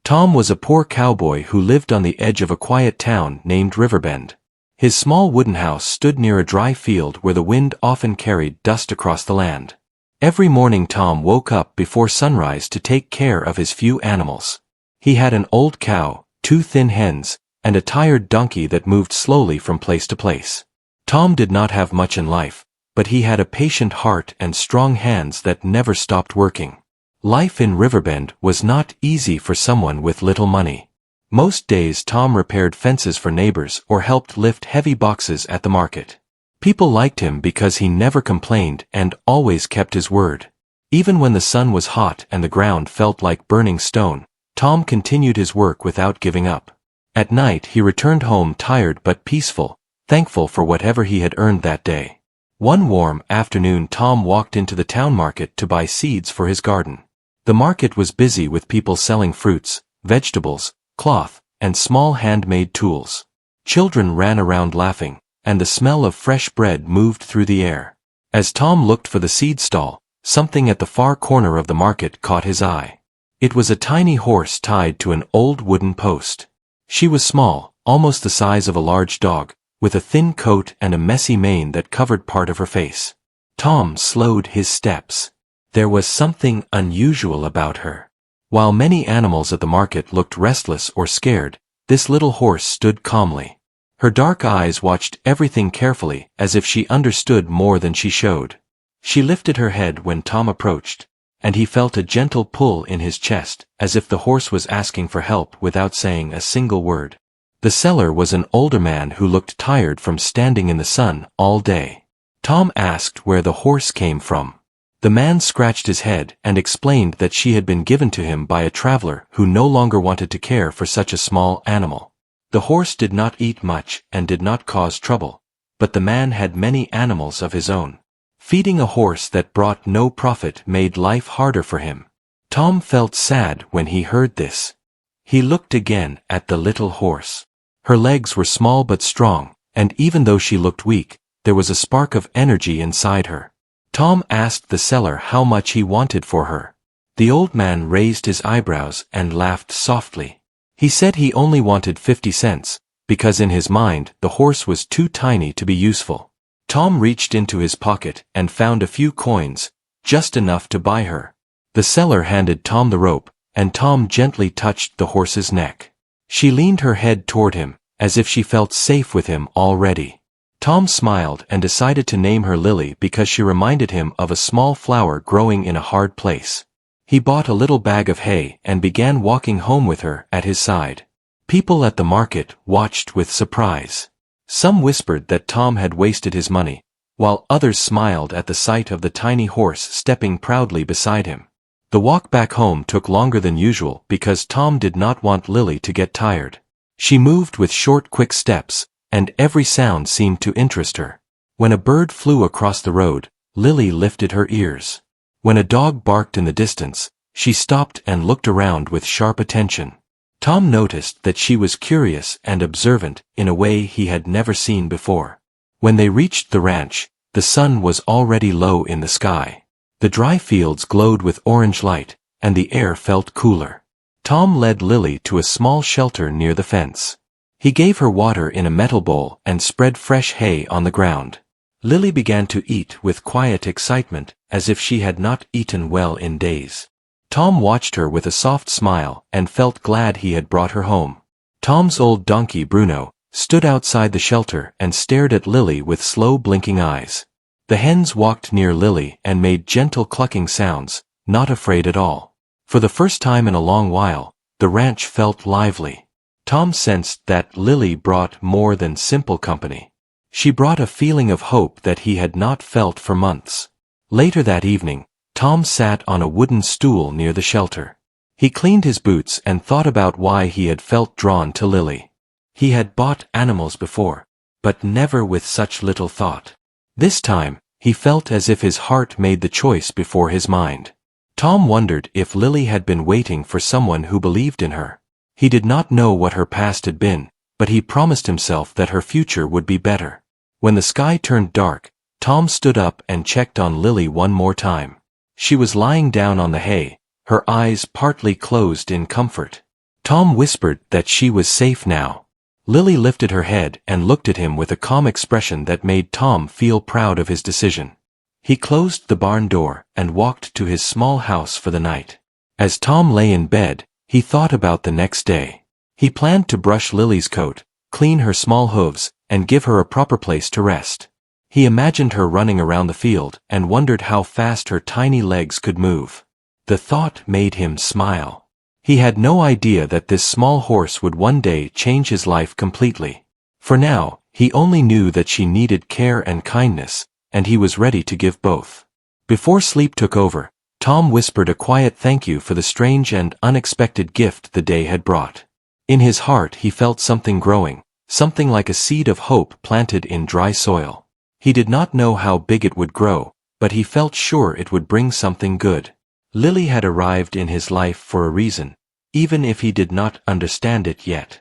Tom was a poor cowboy who lived on the edge of a quiet town named Riverbend. His small wooden house stood near a dry field where the wind often carried dust across the land. Every morning Tom woke up before sunrise to take care of his few animals. He had an old cow, 2 thin hens, and a tired donkey that moved slowly from place to place. Tom did not have much in life, but he had a patient heart and strong hands that never stopped working. Life in Riverbend was not easy for someone with little money. Most days Tom repaired fences for neighbors or helped lift heavy boxes at the market. People liked him because he never complained and always kept his word. Even when the sun was hot and the ground felt like burning stone, Tom continued his work without giving up. At night he returned home tired but peaceful, thankful for whatever he had earned that day. One warm afternoon Tom walked into the town market to buy seeds for his garden. The market was busy with people selling fruits, vegetables, cloth, and small handmade tools. Children ran around laughing, and the smell of fresh bread moved through the air. As Tom looked for the seed stall, something at the far corner of the market caught his eye. It was a tiny horse tied to an old wooden post. She was small, almost the size of a large dog, with a thin coat and a messy mane that covered part of her face. Tom slowed his steps. There was something unusual about her. While many animals at the market looked restless or scared, this little horse stood calmly. Her dark eyes watched everything carefully, as if she understood more than she showed. She lifted her head when Tom approached, and he felt a gentle pull in his chest, as if the horse was asking for help without saying a single word. The seller was an older man who looked tired from standing in the sun all day. Tom asked where the horse came from. The man scratched his head and explained that she had been given to him by a traveler who no longer wanted to care for such a small animal. The horse did not eat much and did not cause trouble, but the man had many animals of his own. Feeding a horse that brought no profit made life harder for him. Tom felt sad when he heard this. He looked again at the little horse. Her legs were small but strong, and even though she looked weak, there was a spark of energy inside her. Tom asked the seller how much he wanted for her. The old man raised his eyebrows and laughed softly. He said he only wanted 50 cents, because in his mind the horse was too tiny to be useful. Tom reached into his pocket and found a few coins, just enough to buy her. The seller handed Tom the rope, and Tom gently touched the horse's neck. She leaned her head toward him, as if she felt safe with him already. Tom smiled and decided to name her Lily because she reminded him of a small flower growing in a hard place. He bought a little bag of hay and began walking home with her at his side. People at the market watched with surprise. Some whispered that Tom had wasted his money, while others smiled at the sight of the tiny horse stepping proudly beside him. The walk back home took longer than usual because Tom did not want Lily to get tired. She moved with short, quick steps, and every sound seemed to interest her. When a bird flew across the road, Lily lifted her ears. When a dog barked in the distance, she stopped and looked around with sharp attention. Tom noticed that she was curious and observant in a way he had never seen before. When they reached the ranch, the sun was already low in the sky. The dry fields glowed with orange light, and the air felt cooler. Tom led Lily to a small shelter near the fence. He gave her water in a metal bowl and spread fresh hay on the ground. Lily began to eat with quiet excitement, as if she had not eaten well in days. Tom watched her with a soft smile and felt glad he had brought her home. Tom's old donkey Bruno stood outside the shelter and stared at Lily with slow blinking eyes. The hens walked near Lily and made gentle clucking sounds, not afraid at all. For the first time in a long while, the ranch felt lively. Tom sensed that Lily brought more than simple company. She brought a feeling of hope that he had not felt for months. Later that evening, Tom sat on a wooden stool near the shelter. He cleaned his boots and thought about why he had felt drawn to Lily. He had bought animals before, but never with such little thought. This time, he felt as if his heart made the choice before his mind. Tom wondered if Lily had been waiting for someone who believed in her. He did not know what her past had been, but he promised himself that her future would be better. When the sky turned dark, Tom stood up and checked on Lily one more time. She was lying down on the hay, her eyes partly closed in comfort. Tom whispered that she was safe now. Lily lifted her head and looked at him with a calm expression that made Tom feel proud of his decision. He closed the barn door and walked to his small house for the night. As Tom lay in bed, he thought about the next day. He planned to brush Lily's coat, clean her small hooves, and give her a proper place to rest. He imagined her running around the field and wondered how fast her tiny legs could move. The thought made him smile. He had no idea that this small horse would one day change his life completely. For now, he only knew that she needed care and kindness, and he was ready to give both. Before sleep took over, Tom whispered a quiet thank you for the strange and unexpected gift the day had brought. In his heart he felt something growing, something like a seed of hope planted in dry soil. He did not know how big it would grow, but he felt sure it would bring something good. Lily had arrived in his life for a reason, even if he did not understand it yet.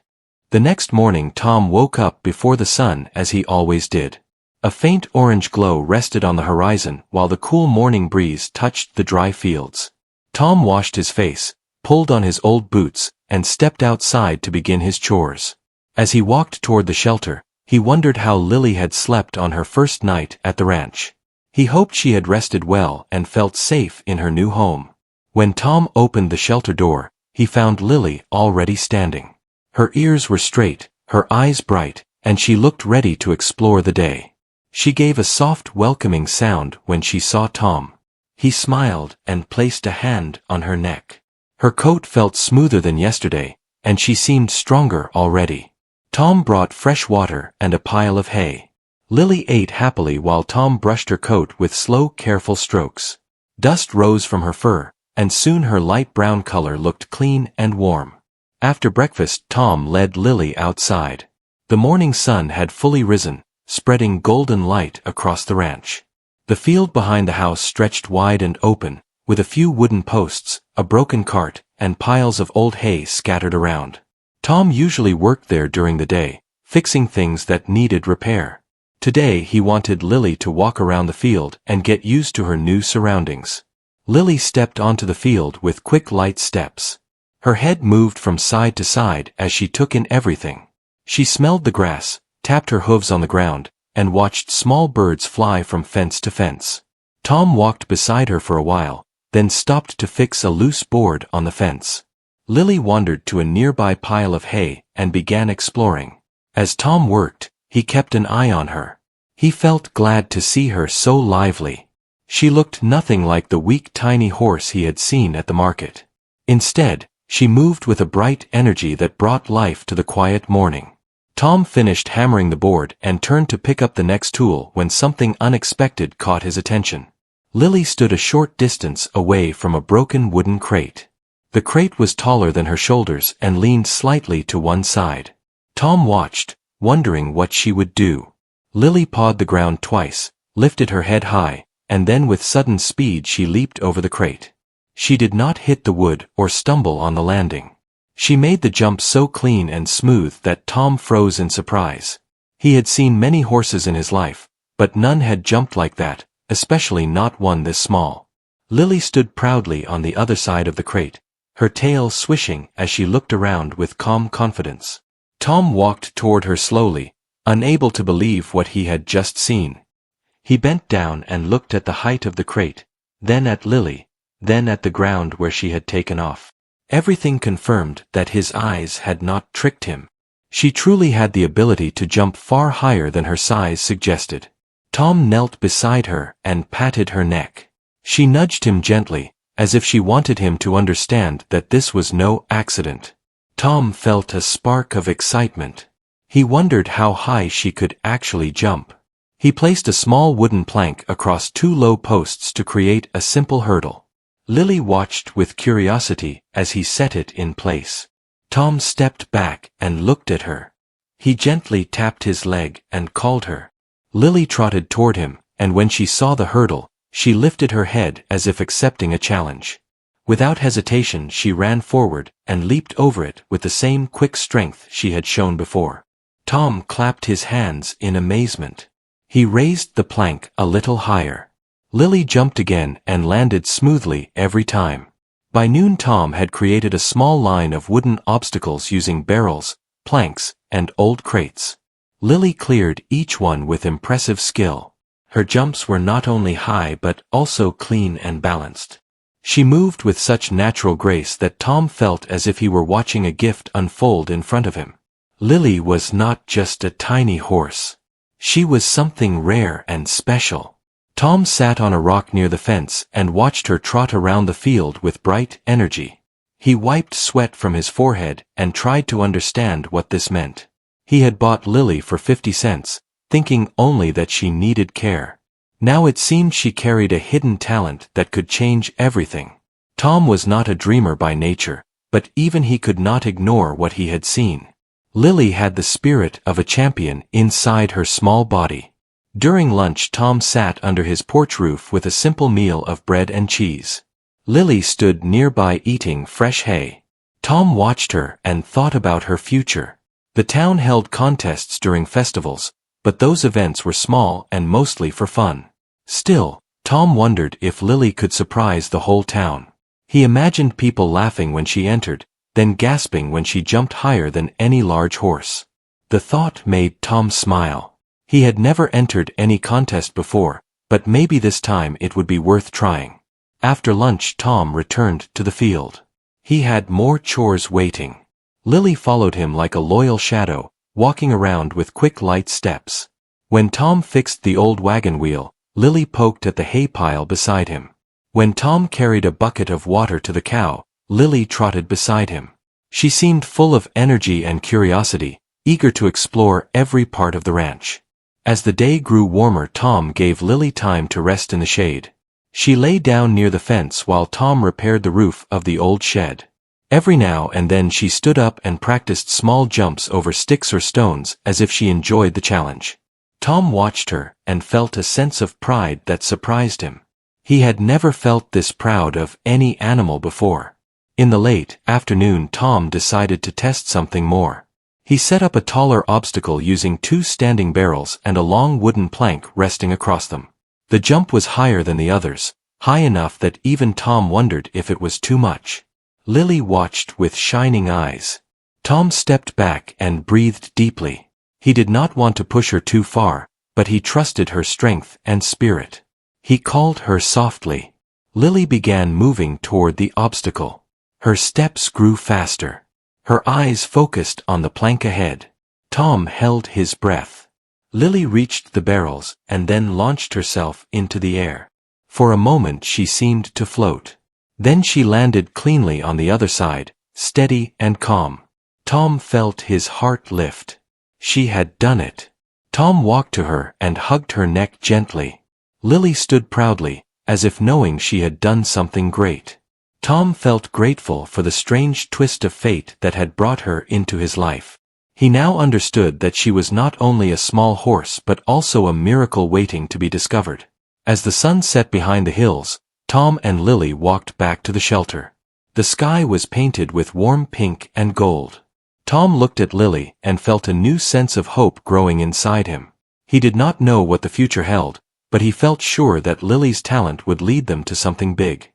The next morning Tom woke up before the sun as he always did. A faint orange glow rested on the horizon while the cool morning breeze touched the dry fields. Tom washed his face, pulled on his old boots, and stepped outside to begin his chores. As he walked toward the shelter, he wondered how Lily had slept on her first night at the ranch. He hoped she had rested well and felt safe in her new home. When Tom opened the shelter door, he found Lily already standing. Her ears were straight, her eyes bright, and she looked ready to explore the day. She gave a soft welcoming sound when she saw Tom. He smiled and placed a hand on her neck. Her coat felt smoother than yesterday, and she seemed stronger already. Tom brought fresh water and a pile of hay. Lily ate happily while Tom brushed her coat with slow, careful strokes. Dust rose from her fur, and soon her light brown color looked clean and warm. After breakfast, Tom led Lily outside. The morning sun had fully risen, spreading golden light across the ranch. The field behind the house stretched wide and open, with a few wooden posts, a broken cart, and piles of old hay scattered around. Tom usually worked there during the day, fixing things that needed repair. Today he wanted Lily to walk around the field and get used to her new surroundings. Lily stepped onto the field with quick light steps. Her head moved from side to side as she took in everything. She smelled the grass, tapped her hooves on the ground, and watched small birds fly from fence to fence. Tom walked beside her for a while, then stopped to fix a loose board on the fence. Lily wandered to a nearby pile of hay and began exploring. As Tom worked, he kept an eye on her. He felt glad to see her so lively. She looked nothing like the weak tiny horse he had seen at the market. Instead, she moved with a bright energy that brought life to the quiet morning. Tom finished hammering the board and turned to pick up the next tool when something unexpected caught his attention. Lily stood a short distance away from a broken wooden crate. The crate was taller than her shoulders and leaned slightly to one side. Tom watched, wondering what she would do. Lily pawed the ground twice, lifted her head high, and then with sudden speed she leaped over the crate. She did not hit the wood or stumble on the landing. She made the jump so clean and smooth that Tom froze in surprise. He had seen many horses in his life, but none had jumped like that, especially not one this small. Lily stood proudly on the other side of the crate, her tail swishing as she looked around with calm confidence. Tom walked toward her slowly, unable to believe what he had just seen. He bent down and looked at the height of the crate, then at Lily, then at the ground where she had taken off. Everything confirmed that his eyes had not tricked him. She truly had the ability to jump far higher than her size suggested. Tom knelt beside her and patted her neck. She nudged him gently, as if she wanted him to understand that this was no accident. Tom felt a spark of excitement. He wondered how high she could actually jump. He placed a small wooden plank across two low posts to create a simple hurdle. Lily watched with curiosity as he set it in place. Tom stepped back and looked at her. He gently tapped his leg and called her. Lily trotted toward him, and when she saw the hurdle, she lifted her head as if accepting a challenge. Without hesitation she ran forward and leaped over it with the same quick strength she had shown before. Tom clapped his hands in amazement. He raised the plank a little higher. Lily jumped again and landed smoothly every time. By noon Tom had created a small line of wooden obstacles using barrels, planks, and old crates. Lily cleared each one with impressive skill. Her jumps were not only high but also clean and balanced. She moved with such natural grace that Tom felt as if he were watching a gift unfold in front of him. Lily was not just a tiny horse. She was something rare and special. Tom sat on a rock near the fence and watched her trot around the field with bright energy. He wiped sweat from his forehead and tried to understand what this meant. He had bought Lily for 50 cents, thinking only that she needed care. Now it seemed she carried a hidden talent that could change everything. Tom was not a dreamer by nature, but even he could not ignore what he had seen. Lily had the spirit of a champion inside her small body. During lunch Tom sat under his porch roof with a simple meal of bread and cheese. Lily stood nearby eating fresh hay. Tom watched her and thought about her future. The town held contests during festivals, but those events were small and mostly for fun. Still, Tom wondered if Lily could surprise the whole town. He imagined people laughing when she entered, then gasping when she jumped higher than any large horse. The thought made Tom smile. He had never entered any contest before, but maybe this time it would be worth trying. After lunch Tom returned to the field. He had more chores waiting. Lily followed him like a loyal shadow, walking around with quick light steps. When Tom fixed the old wagon wheel, Lily poked at the hay pile beside him. When Tom carried a bucket of water to the cow, Lily trotted beside him. She seemed full of energy and curiosity, eager to explore every part of the ranch. As the day grew warmer Tom gave Lily time to rest in the shade. She lay down near the fence while Tom repaired the roof of the old shed. Every now and then she stood up and practiced small jumps over sticks or stones as if she enjoyed the challenge. Tom watched her and felt a sense of pride that surprised him. He had never felt this proud of any animal before. In the late afternoon Tom decided to test something more. He set up a taller obstacle using 2 standing barrels and a long wooden plank resting across them. The jump was higher than the others, high enough that even Tom wondered if it was too much. Lily watched with shining eyes. Tom stepped back and breathed deeply. He did not want to push her too far, but he trusted her strength and spirit. He called her softly. Lily began moving toward the obstacle. Her steps grew faster. Her eyes focused on the plank ahead. Tom held his breath. Lily reached the barrels and then launched herself into the air. For a moment she seemed to float. Then she landed cleanly on the other side, steady and calm. Tom felt his heart lift. She had done it. Tom walked to her and hugged her neck gently. Lily stood proudly, as if knowing she had done something great. Tom felt grateful for the strange twist of fate that had brought her into his life. He now understood that she was not only a small horse but also a miracle waiting to be discovered. As the sun set behind the hills, Tom and Lily walked back to the shelter. The sky was painted with warm pink and gold. Tom looked at Lily and felt a new sense of hope growing inside him. He did not know what the future held, but he felt sure that Lily's talent would lead them to something big.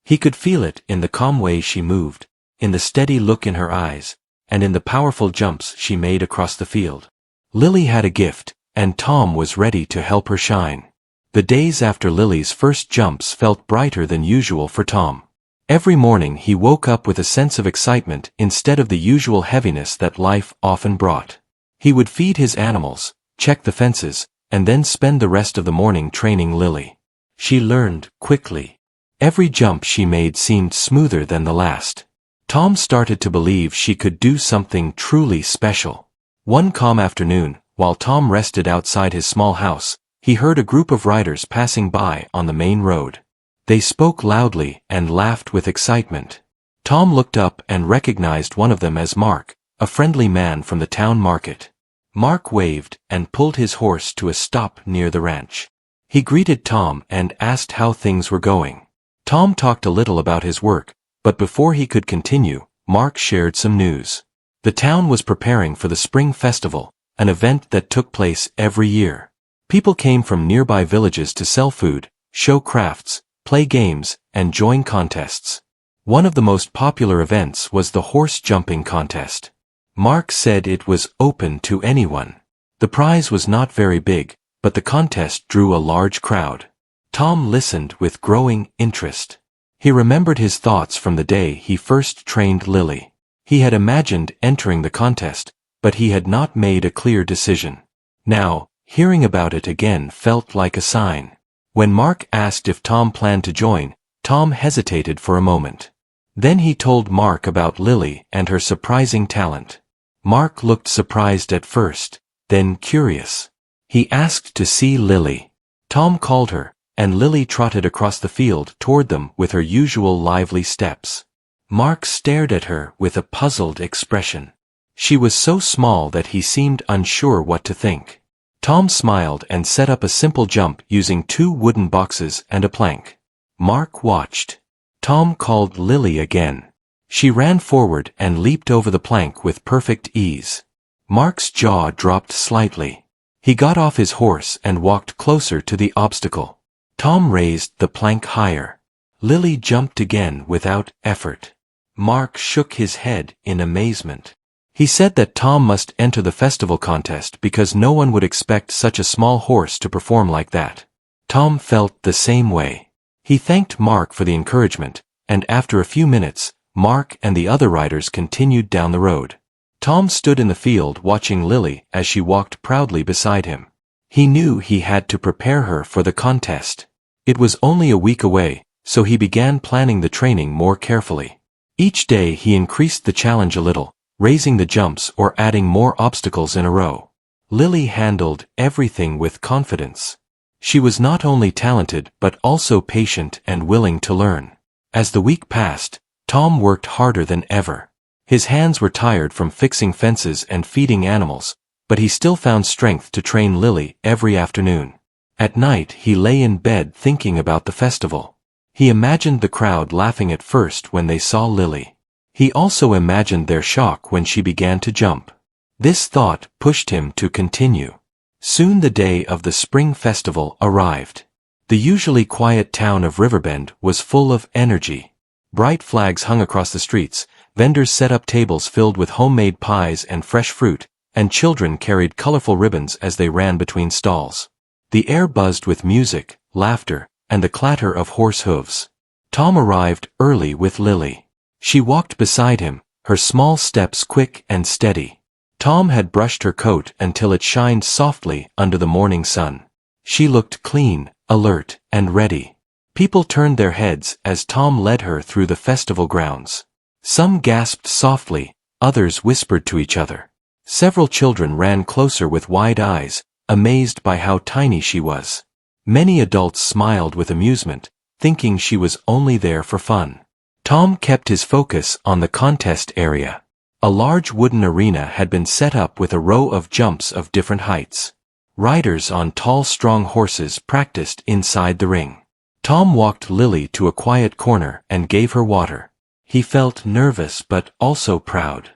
He could feel it in the calm way she moved, in the steady look in her eyes, and in the powerful jumps she made across the field. Lily had a gift, and Tom was ready to help her shine. The days after Lily's first jumps felt brighter than usual for Tom. Every morning he woke up with a sense of excitement instead of the usual heaviness that life often brought. He would feed his animals, check the fences, and then spend the rest of the morning training Lily. She learned quickly. Every jump she made seemed smoother than the last. Tom started to believe she could do something truly special. One calm afternoon, while Tom rested outside his small house, he heard a group of riders passing by on the main road. They spoke loudly and laughed with excitement. Tom looked up and recognized one of them as Mark, a friendly man from the town market. Mark waved and pulled his horse to a stop near the ranch. He greeted Tom and asked how things were going. Tom talked a little about his work, but before he could continue, Mark shared some news. The town was preparing for the Spring Festival, an event that took place every year. People came from nearby villages to sell food, show crafts, play games, and join contests. One of the most popular events was the horse jumping contest. Mark said it was open to anyone. The prize was not very big, but the contest drew a large crowd. Tom listened with growing interest. He remembered his thoughts from the day he first trained Lily. He had imagined entering the contest, but he had not made a clear decision. Now, hearing about it again felt like a sign. When Mark asked if Tom planned to join, Tom hesitated for a moment. Then he told Mark about Lily and her surprising talent. Mark looked surprised at first, then curious. He asked to see Lily. Tom called her, and Lily trotted across the field toward them with her usual lively steps. Mark stared at her with a puzzled expression. She was so small that he seemed unsure what to think. Tom smiled and set up a simple jump using 2 wooden boxes and a plank. Mark watched. Tom called Lily again. She ran forward and leaped over the plank with perfect ease. Mark's jaw dropped slightly. He got off his horse and walked closer to the obstacle. Tom raised the plank higher. Lily jumped again without effort. Mark shook his head in amazement. He said that Tom must enter the festival contest because no one would expect such a small horse to perform like that. Tom felt the same way. He thanked Mark for the encouragement, and after a few minutes, Mark and the other riders continued down the road. Tom stood in the field watching Lily as she walked proudly beside him. He knew he had to prepare her for the contest. It was only a week away, so he began planning the training more carefully. Each day he increased the challenge a little, raising the jumps or adding more obstacles in a row. Lily handled everything with confidence. She was not only talented but also patient and willing to learn. As the week passed, Tom worked harder than ever. His hands were tired from fixing fences and feeding animals, but he still found strength to train Lily every afternoon. At night he lay in bed thinking about the festival. He imagined the crowd laughing at first when they saw Lily. He also imagined their shock when she began to jump. This thought pushed him to continue. Soon the day of the spring festival arrived. The usually quiet town of Riverbend was full of energy. Bright flags hung across the streets, vendors set up tables filled with homemade pies and fresh fruit, and children carried colorful ribbons as they ran between stalls. The air buzzed with music, laughter, and the clatter of horse hooves. Tom arrived early with Lily. She walked beside him, her small steps quick and steady. Tom had brushed her coat until it shined softly under the morning sun. She looked clean, alert, and ready. People turned their heads as Tom led her through the festival grounds. Some gasped softly, others whispered to each other. Several children ran closer with wide eyes, amazed by how tiny she was. Many adults smiled with amusement, thinking she was only there for fun. Tom kept his focus on the contest area. A large wooden arena had been set up with a row of jumps of different heights. Riders on tall, strong horses practiced inside the ring. Tom walked Lily to a quiet corner and gave her water. He felt nervous but also proud.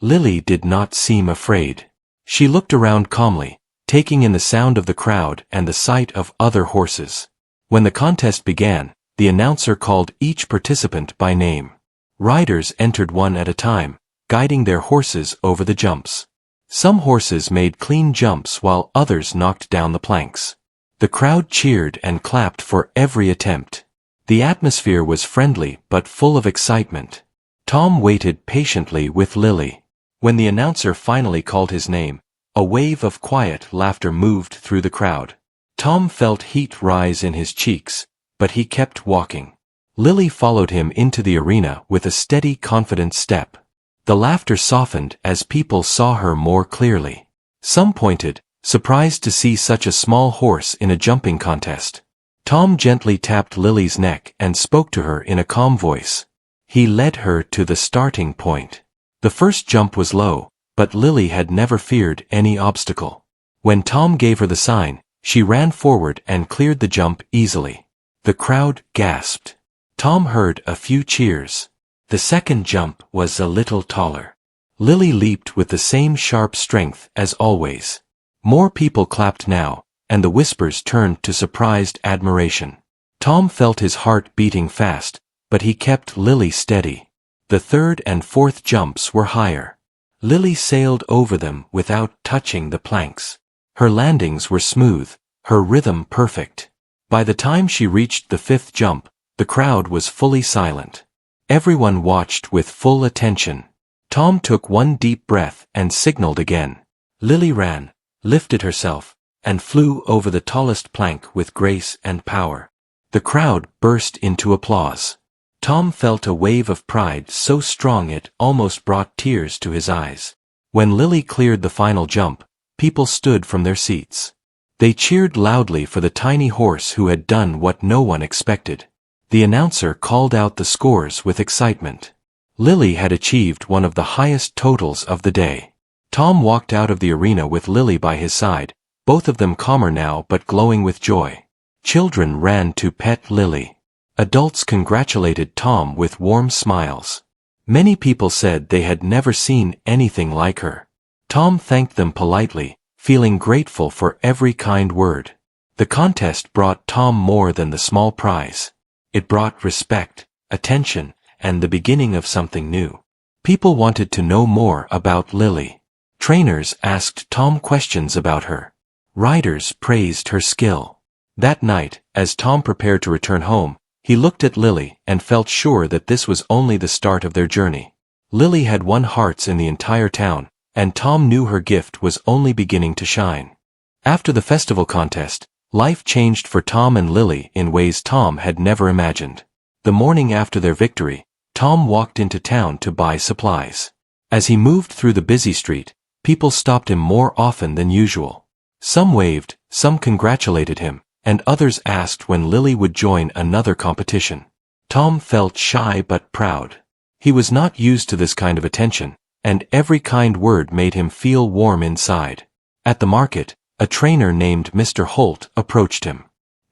Lily did not seem afraid. She looked around calmly, taking in the sound of the crowd and the sight of other horses. When the contest began, the announcer called each participant by name. Riders entered one at a time, guiding their horses over the jumps. Some horses made clean jumps while others knocked down the planks. The crowd cheered and clapped for every attempt. The atmosphere was friendly but full of excitement. Tom waited patiently with Lily. When the announcer finally called his name, a wave of quiet laughter moved through the crowd. Tom felt heat rise in his cheeks, but he kept walking. Lily followed him into the arena with a steady, confident step. The laughter softened as people saw her more clearly. Some pointed, surprised to see such a small horse in a jumping contest. Tom gently tapped Lily's neck and spoke to her in a calm voice. He led her to the starting point. The first jump was low, but Lily had never feared any obstacle. When Tom gave her the sign, she ran forward and cleared the jump easily. The crowd gasped. Tom heard a few cheers. The second jump was a little taller. Lily leaped with the same sharp strength as always. More people clapped now, and the whispers turned to surprised admiration. Tom felt his heart beating fast, but he kept Lily steady. The third and fourth jumps were higher. Lily sailed over them without touching the planks. Her landings were smooth, her rhythm perfect. By the time she reached the fifth jump, the crowd was fully silent. Everyone watched with full attention. Tom took one deep breath and signaled again. Lily ran, lifted herself, and flew over the tallest plank with grace and power. The crowd burst into applause. Tom felt a wave of pride so strong it almost brought tears to his eyes. When Lily cleared the final jump, people stood from their seats. They cheered loudly for the tiny horse who had done what no one expected. The announcer called out the scores with excitement. Lily had achieved one of the highest totals of the day. Tom walked out of the arena with Lily by his side, both of them calmer now but glowing with joy. Children ran to pet Lily. Adults congratulated Tom with warm smiles. Many people said they had never seen anything like her. Tom thanked them politely, feeling grateful for every kind word. The contest brought Tom more than the small prize. It brought respect, attention, and the beginning of something new. People wanted to know more about Lily. Trainers asked Tom questions about her. Riders praised her skill. That night, as Tom prepared to return home, he looked at Lily and felt sure that this was only the start of their journey. Lily had won hearts in the entire town, and Tom knew her gift was only beginning to shine. After the festival contest, life changed for Tom and Lily in ways Tom had never imagined. The morning after their victory, Tom walked into town to buy supplies. As he moved through the busy street, people stopped him more often than usual. Some waved, some congratulated him, and others asked when Lily would join another competition. Tom felt shy but proud. He was not used to this kind of attention, and every kind word made him feel warm inside. At the market, a trainer named Mr. Holt approached him.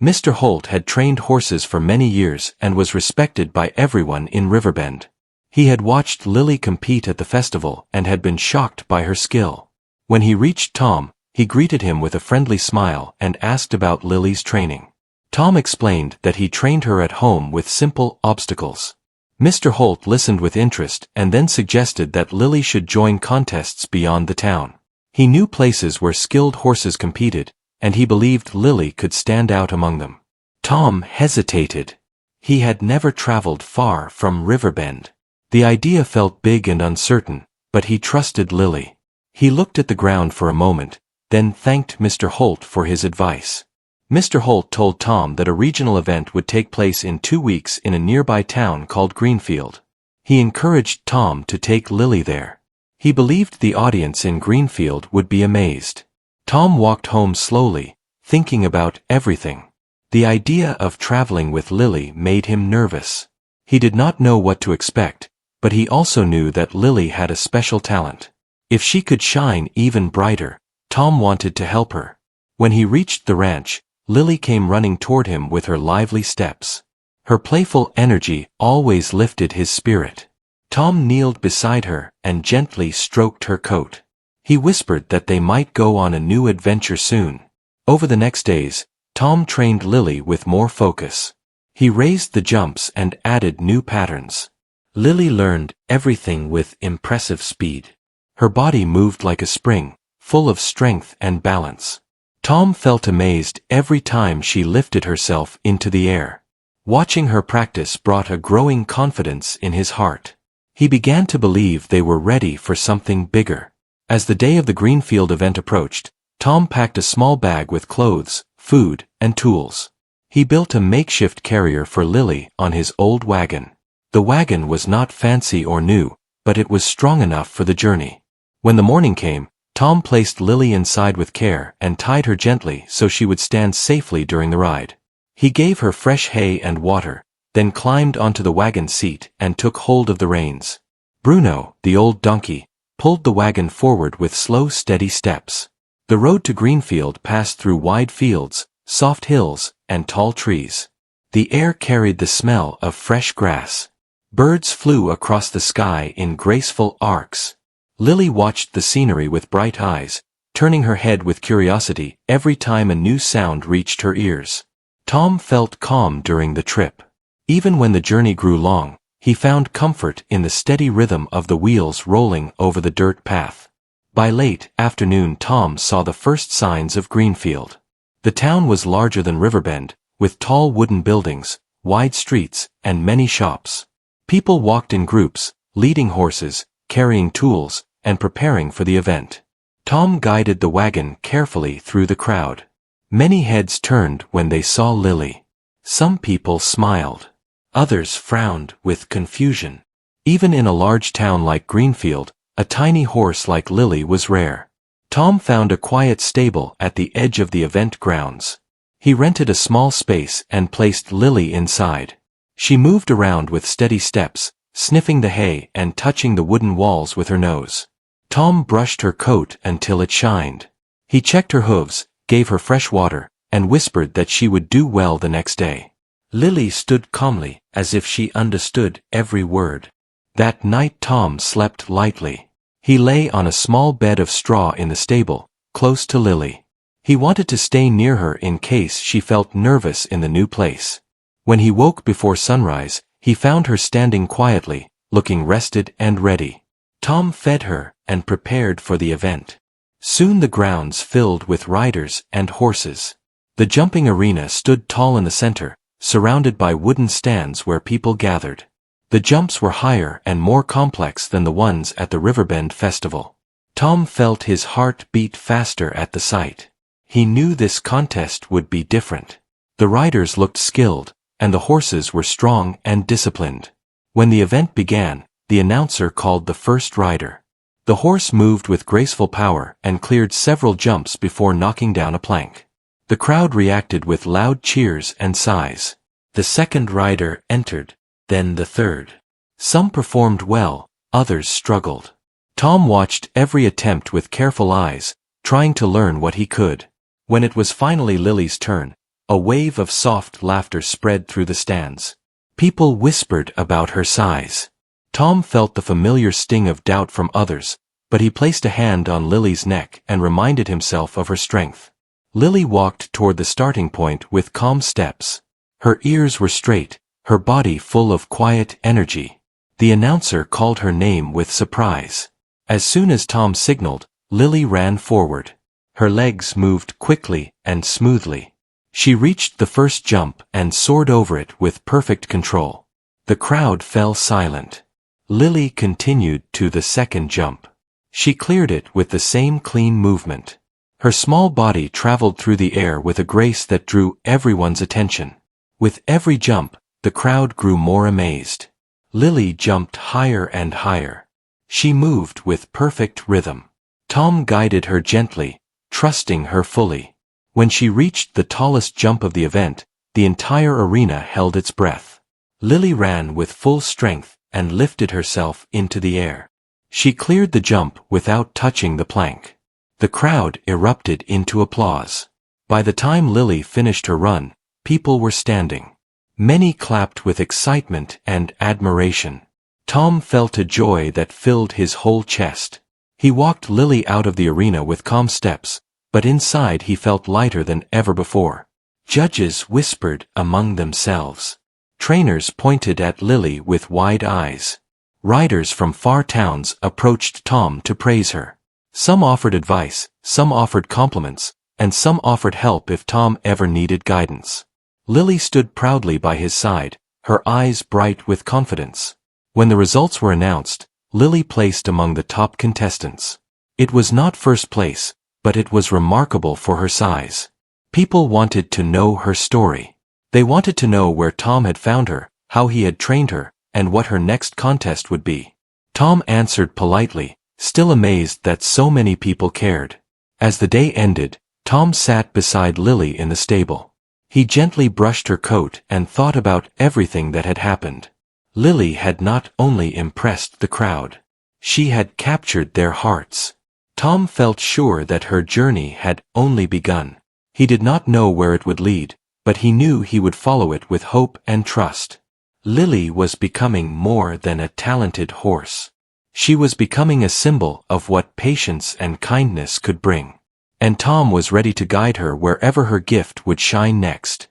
Mr. Holt had trained horses for many years and was respected by everyone in Riverbend. He had watched Lily compete at the festival and had been shocked by her skill. When he reached Tom, he greeted him with a friendly smile and asked about Lily's training. Tom explained that he trained her at home with simple obstacles. Mr. Holt listened with interest and then suggested that Lily should join contests beyond the town. He knew places where skilled horses competed, and he believed Lily could stand out among them. Tom hesitated. He had never traveled far from Riverbend. The idea felt big and uncertain, but he trusted Lily. He looked at the ground for a moment, then thanked Mr. Holt for his advice. Mr. Holt told Tom that a regional event would take place in 2 weeks in a nearby town called Greenfield. He encouraged Tom to take Lily there. He believed the audience in Greenfield would be amazed. Tom walked home slowly, thinking about everything. The idea of traveling with Lily made him nervous. He did not know what to expect, but he also knew that Lily had a special talent. If she could shine even brighter, Tom wanted to help her. When he reached the ranch, Lily came running toward him with her lively steps. Her playful energy always lifted his spirit. Tom kneeled beside her and gently stroked her coat. He whispered that they might go on a new adventure soon. Over the next days, Tom trained Lily with more focus. He raised the jumps and added new patterns. Lily learned everything with impressive speed. Her body moved like a spring, full of strength and balance. Tom felt amazed every time she lifted herself into the air. Watching her practice brought a growing confidence in his heart. He began to believe they were ready for something bigger. As the day of the Greenfield event approached, Tom packed a small bag with clothes, food, and tools. He built a makeshift carrier for Lily on his old wagon. The wagon was not fancy or new, but it was strong enough for the journey. When the morning came, Tom placed Lily inside with care and tied her gently so she would stand safely during the ride. He gave her fresh hay and water, then climbed onto the wagon seat and took hold of the reins. Bruno, the old donkey, pulled the wagon forward with slow, steady steps. The road to Greenfield passed through wide fields, soft hills, and tall trees. The air carried the smell of fresh grass. Birds flew across the sky in graceful arcs. Lily watched the scenery with bright eyes, turning her head with curiosity every time a new sound reached her ears. Tom felt calm during the trip. Even when the journey grew long, he found comfort in the steady rhythm of the wheels rolling over the dirt path. By late afternoon, Tom saw the first signs of Greenfield. The town was larger than Riverbend, with tall wooden buildings, wide streets, and many shops. People walked in groups, leading horses, carrying tools, and preparing for the event. Tom guided the wagon carefully through the crowd. Many heads turned when they saw Lily. Some people smiled. Others frowned with confusion. Even in a large town like Greenfield, a tiny horse like Lily was rare. Tom found a quiet stable at the edge of the event grounds. He rented a small space and placed Lily inside. She moved around with steady steps, sniffing the hay and touching the wooden walls with her nose. Tom brushed her coat until it shined. He checked her hooves, gave her fresh water, and whispered that she would do well the next day. Lily stood calmly, as if she understood every word. That night Tom slept lightly. He lay on a small bed of straw in the stable, close to Lily. He wanted to stay near her in case she felt nervous in the new place. When he woke before sunrise, he found her standing quietly, looking rested and ready. Tom fed her and prepared for the event. Soon the grounds filled with riders and horses. The jumping arena stood tall in the center, surrounded by wooden stands where people gathered. The jumps were higher and more complex than the ones at the Riverbend Festival. Tom felt his heart beat faster at the sight. He knew this contest would be different. The riders looked skilled, and the horses were strong and disciplined. When the event began, the announcer called the first rider. The horse moved with graceful power and cleared several jumps before knocking down a plank. The crowd reacted with loud cheers and sighs. The second rider entered, then the third. Some performed well, others struggled. Tom watched every attempt with careful eyes, trying to learn what he could. When it was finally Lily's turn, a wave of soft laughter spread through the stands. People whispered about her size. Tom felt the familiar sting of doubt from others, but he placed a hand on Lily's neck and reminded himself of her strength. Lily walked toward the starting point with calm steps. Her ears were straight, her body full of quiet energy. The announcer called her name with surprise. As soon as Tom signaled, Lily ran forward. Her legs moved quickly and smoothly. She reached the first jump and soared over it with perfect control. The crowd fell silent. Lily continued to the second jump. She cleared it with the same clean movement. Her small body traveled through the air with a grace that drew everyone's attention. With every jump, the crowd grew more amazed. Lily jumped higher and higher. She moved with perfect rhythm. Tom guided her gently, trusting her fully. When she reached the tallest jump of the event, the entire arena held its breath. Lily ran with full strength and lifted herself into the air. She cleared the jump without touching the plank. The crowd erupted into applause. By the time Lily finished her run, people were standing. Many clapped with excitement and admiration. Tom felt a joy that filled his whole chest. He walked Lily out of the arena with calm steps, but inside he felt lighter than ever before. Judges whispered among themselves. Trainers pointed at Lily with wide eyes. Riders from far towns approached Tom to praise her. Some offered advice, some offered compliments, and some offered help if Tom ever needed guidance. Lily stood proudly by his side, her eyes bright with confidence. When the results were announced, Lily placed among the top contestants. It was not first place, but it was remarkable for her size. People wanted to know her story. They wanted to know where Tom had found her, how he had trained her, and what her next contest would be. Tom answered politely, still amazed that so many people cared. As the day ended, Tom sat beside Lily in the stable. He gently brushed her coat and thought about everything that had happened. Lily had not only impressed the crowd. She had captured their hearts. Tom felt sure that her journey had only begun. He did not know where it would lead, but he knew he would follow it with hope and trust. Lily was becoming more than a talented horse. She was becoming a symbol of what patience and kindness could bring. And Tom was ready to guide her wherever her gift would shine next.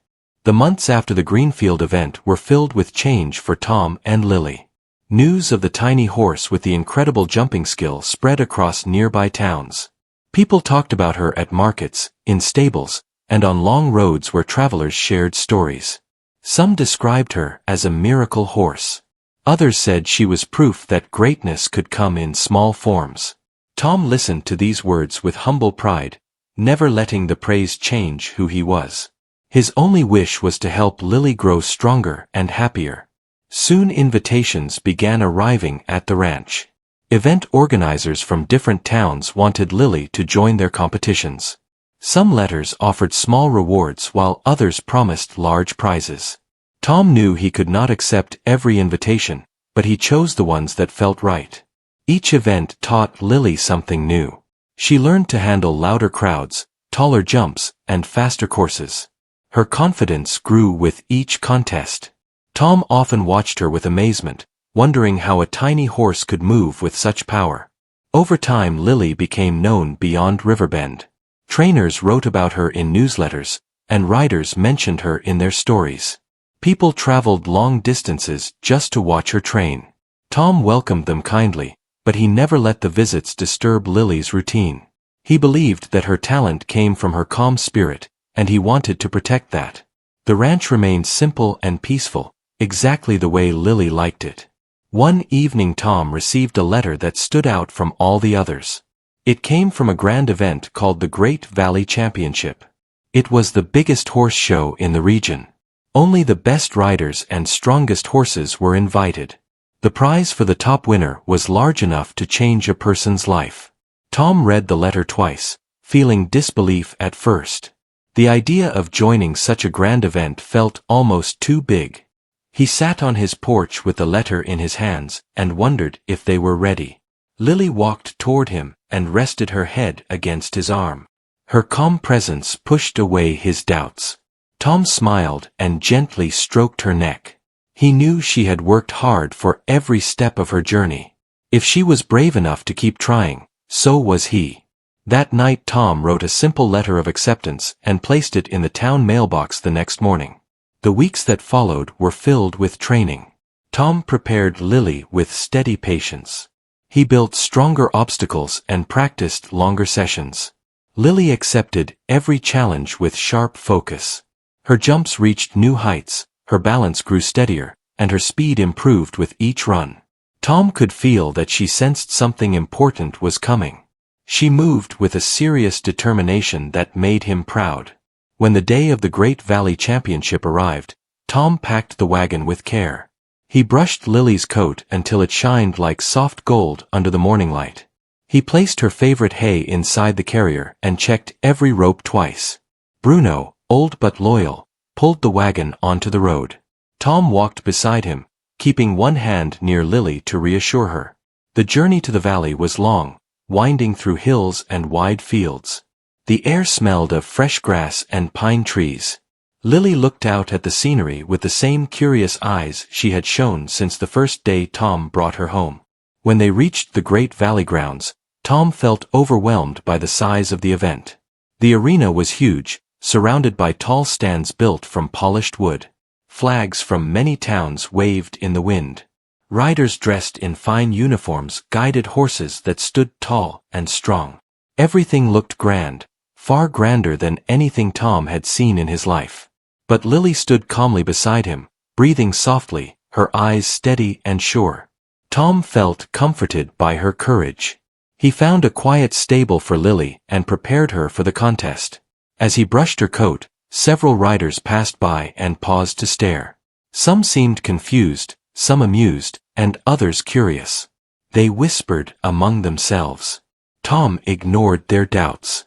The months after the Greenfield event were filled with change for Tom and Lily. News of the tiny horse with the incredible jumping skill spread across nearby towns. People talked about her at markets, in stables, and on long roads where travelers shared stories. Some described her as a miracle horse. Others said she was proof that greatness could come in small forms. Tom listened to these words with humble pride, never letting the praise change who he was. His only wish was to help Lily grow stronger and happier. Soon invitations began arriving at the ranch. Event organizers from different towns wanted Lily to join their competitions. Some letters offered small rewards while others promised large prizes. Tom knew he could not accept every invitation, but he chose the ones that felt right. Each event taught Lily something new. She learned to handle louder crowds, taller jumps, and faster courses. Her confidence grew with each contest. Tom often watched her with amazement, wondering how a tiny horse could move with such power. Over time, Lily became known beyond Riverbend. Trainers wrote about her in newsletters, and riders mentioned her in their stories. People traveled long distances just to watch her train. Tom welcomed them kindly, but he never let the visits disturb Lily's routine. He believed that her talent came from her calm spirit, and he wanted to protect that. The ranch remained simple and peaceful, exactly the way Lily liked it. One evening Tom received a letter that stood out from all the others. It came from a grand event called the Great Valley Championship. It was the biggest horse show in the region. Only the best riders and strongest horses were invited. The prize for the top winner was large enough to change a person's life. Tom read the letter twice, feeling disbelief at first. The idea of joining such a grand event felt almost too big. He sat on his porch with the letter in his hands and wondered if they were ready. Lily walked toward him and rested her head against his arm. Her calm presence pushed away his doubts. Tom smiled and gently stroked her neck. He knew she had worked hard for every step of her journey. If she was brave enough to keep trying, so was he. That night Tom wrote a simple letter of acceptance and placed it in the town mailbox the next morning. The weeks that followed were filled with training. Tom prepared Lily with steady patience. He built stronger obstacles and practiced longer sessions. Lily accepted every challenge with sharp focus. Her jumps reached new heights, her balance grew steadier, and her speed improved with each run. Tom could feel that she sensed something important was coming. She moved with a serious determination that made him proud. When the day of the Great Valley Championship arrived, Tom packed the wagon with care. He brushed Lily's coat until it shined like soft gold under the morning light. He placed her favorite hay inside the carrier and checked every rope twice. Bruno, old but loyal, pulled the wagon onto the road. Tom walked beside him, keeping one hand near Lily to reassure her. The journey to the valley was long, winding through hills and wide fields. The air smelled of fresh grass and pine trees. Lily looked out at the scenery with the same curious eyes she had shown since the first day Tom brought her home. When they reached the Great Valley grounds, Tom felt overwhelmed by the size of the event. The arena was huge, surrounded by tall stands built from polished wood. Flags from many towns waved in the wind. Riders dressed in fine uniforms guided horses that stood tall and strong. Everything looked grand, far grander than anything Tom had seen in his life. But Lily stood calmly beside him, breathing softly, her eyes steady and sure. Tom felt comforted by her courage. He found a quiet stable for Lily and prepared her for the contest. As he brushed her coat, several riders passed by and paused to stare. Some seemed confused, some amused, and others curious. They whispered among themselves. Tom ignored their doubts.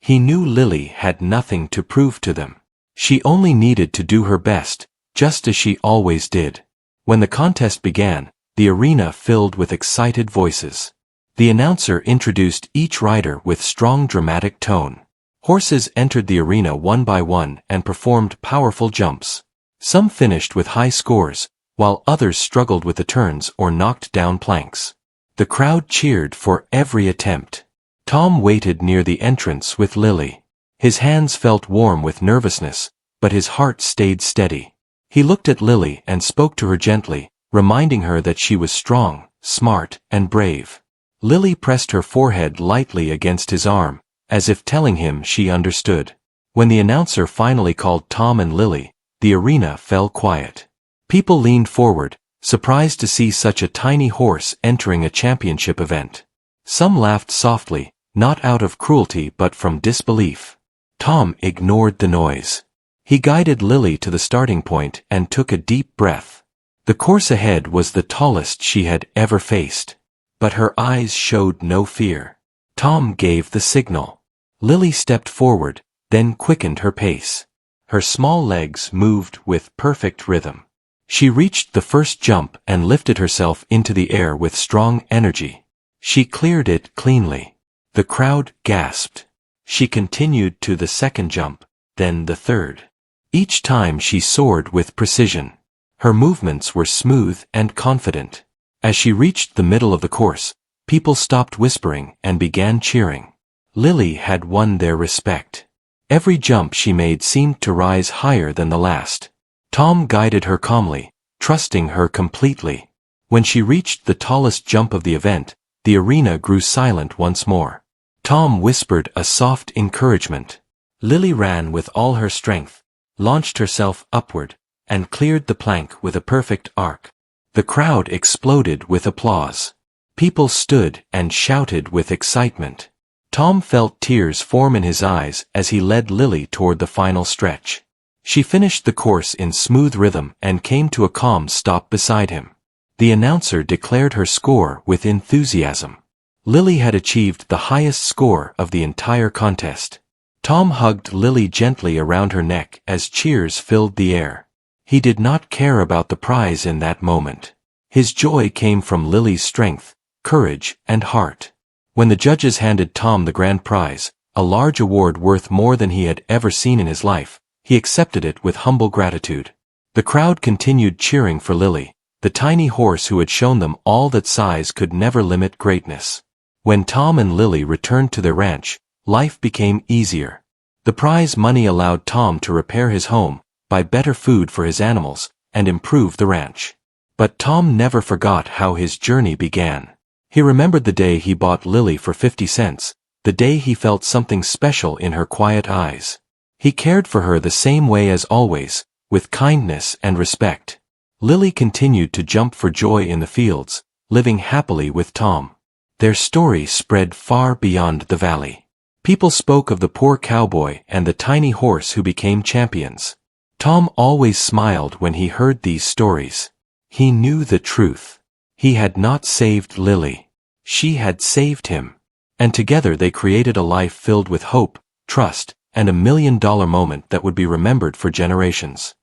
He knew Lily had nothing to prove to them. She only needed to do her best, just as she always did. When the contest began, the arena filled with excited voices. The announcer introduced each rider with strong dramatic tone. Horses entered the arena one by one and performed powerful jumps. Some finished with high scores, while others struggled with the turns or knocked down planks. The crowd cheered for every attempt. Tom waited near the entrance with Lily. His hands felt warm with nervousness, but his heart stayed steady. He looked at Lily and spoke to her gently, reminding her that she was strong, smart, and brave. Lily pressed her forehead lightly against his arm, as if telling him she understood. When the announcer finally called Tom and Lily, the arena fell quiet. People leaned forward, surprised to see such a tiny horse entering a championship event. Some laughed softly, not out of cruelty but from disbelief. Tom ignored the noise. He guided Lily to the starting point and took a deep breath. The course ahead was the tallest she had ever faced. But her eyes showed no fear. Tom gave the signal. Lily stepped forward, then quickened her pace. Her small legs moved with perfect rhythm. She reached the first jump and lifted herself into the air with strong energy. She cleared it cleanly. The crowd gasped. She continued to the second jump, then the third. Each time she soared with precision. Her movements were smooth and confident. As she reached the middle of the course, people stopped whispering and began cheering. Lily had won their respect. Every jump she made seemed to rise higher than the last. Tom guided her calmly, trusting her completely. When she reached the tallest jump of the event, the arena grew silent once more. Tom whispered a soft encouragement. Lily ran with all her strength, launched herself upward, and cleared the plank with a perfect arc. The crowd exploded with applause. People stood and shouted with excitement. Tom felt tears form in his eyes as he led Lily toward the final stretch. She finished the course in smooth rhythm and came to a calm stop beside him. The announcer declared her score with enthusiasm. Lily had achieved the highest score of the entire contest. Tom hugged Lily gently around her neck as cheers filled the air. He did not care about the prize in that moment. His joy came from Lily's strength, courage, and heart. When the judges handed Tom the grand prize, a large award worth more than he had ever seen in his life, he accepted it with humble gratitude. The crowd continued cheering for Lily, the tiny horse who had shown them all that size could never limit greatness. When Tom and Lily returned to their ranch, life became easier. The prize money allowed Tom to repair his home, buy better food for his animals, and improve the ranch. But Tom never forgot how his journey began. He remembered the day he bought Lily for 50 cents, the day he felt something special in her quiet eyes. He cared for her the same way as always, with kindness and respect. Lily continued to jump for joy in the fields, living happily with Tom. Their story spread far beyond the valley. People spoke of the poor cowboy and the tiny horse who became champions. Tom always smiled when he heard these stories. He knew the truth. He had not saved Lily. She had saved him. And together they created a life filled with hope, trust, and $1 million moment that would be remembered for generations.